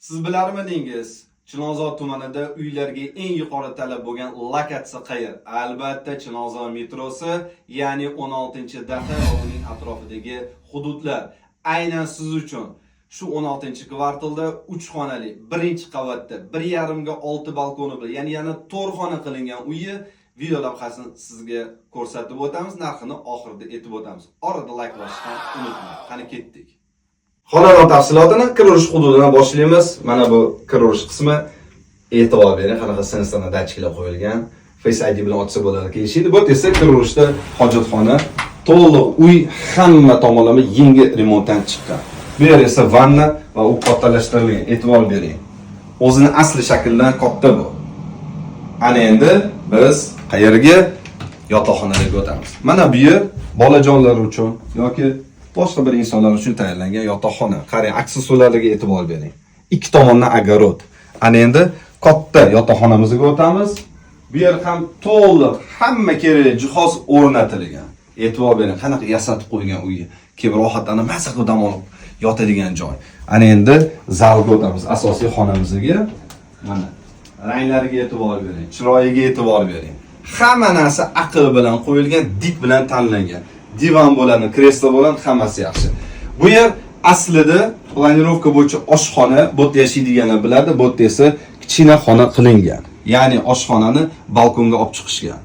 Siz bilarmidingiz? Chilonzor tumanida uylarga eng yuqori talab bo'lgan lokatsiya qayer? Albatta Chilonzor metrosi, ya'ni 16-daha va uning atrofidagi hududlar. Aynan siz uchun shu 16-kvartalda 3 xonali, birinchi qavatda 1,5 ga 6 balkoni bilan, ya'ni 4 xona qilingan uyi video lavhasini sizga ko'rsatib o'tamiz, narxini oxirida aytib o'tamiz. Orada like bosishni unutmang. Qani ketdik. Xonadon tafsilotini kir-urish hududidan boshlaymiz. Mana bu kir-urish qismi. E'tibor bering, qanaqa sensorli datchiklar qo'yilgan. Face ID bilan ochsa bo'ladi, kelishadi. Bu esa kir-urishda hojatxona, to'liq uy, hamma tomonlama yengil remontdan chiqqan. Bu yer esa vanna va u kattalashtirilgan. E'tibor bering. O'zini asli shaklidan katta bu. Ana endi biz qayerga? Yotoqxonaga o'tamiz. Mana bu yer bolajonlar uchun yoki boshqa bir insonlar uchun tayyorlangan yotoqxona. Qarang, aksessuarlarga e'tibor bering. Ikki tomondan огород. Ana endi katta yotoqxonamizga o'tamiz. Bu yer ham to'liq hamma kerakli jihoz o'rnatilgan. E'tibor bering, qanaqa yasatib qo'ygan uyi. Keyin rohatlanib maza qilib dam olib yotadigan joy. Ana endi zalga o'tamiz, asosiy xonamizga. Mana ranglariga e'tibor bering, chiroyiga e'tibor bering. Hamma narsa aql bilan qo'yilgan, dik bilan tanlangan. Divan bo'ladi, kreslo bo'ladi, hammasi yaxshi. Bu yer aslida planirovka bo'yicha oshxona, bu yerda yashaydiganlar biladi, bu yerda esa kichkina xona qilingan. Ya'ni oshxonani balkonga olib chiqishgan.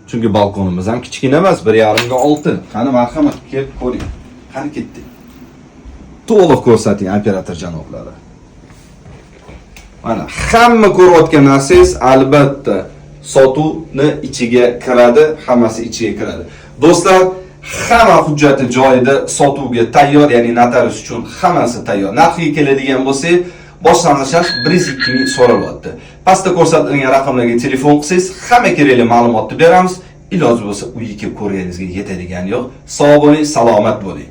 Chunki balkonimiz ham kichkina emas, 1,5 ga 6. Qani marhamat, kelib ko'ring. Qani ketdik. To'liq ko'rsating operator janoblari. Mana hamma ko'rayotgan narsangiz albatta sotuvni ichiga kiradi, hammasi ichiga kiradi. Do'stlar, hamma hujjati joyida, sotuvga tayyor, ya'ni notarius uchun hammasi tayyor. Narxiga keladigan bo'lsak, boshlang'ich narx 102 ming so'ralyapti. Pastda ko'rsatilgan raqamlarga telefon qilsangiz, hamma kerakli ma'lumotni beramiz. Iloji bo'lsa, uyga kelib ko'rganingizga yetadigan yo'q. Sog' bo'ling, salomat bo'ling.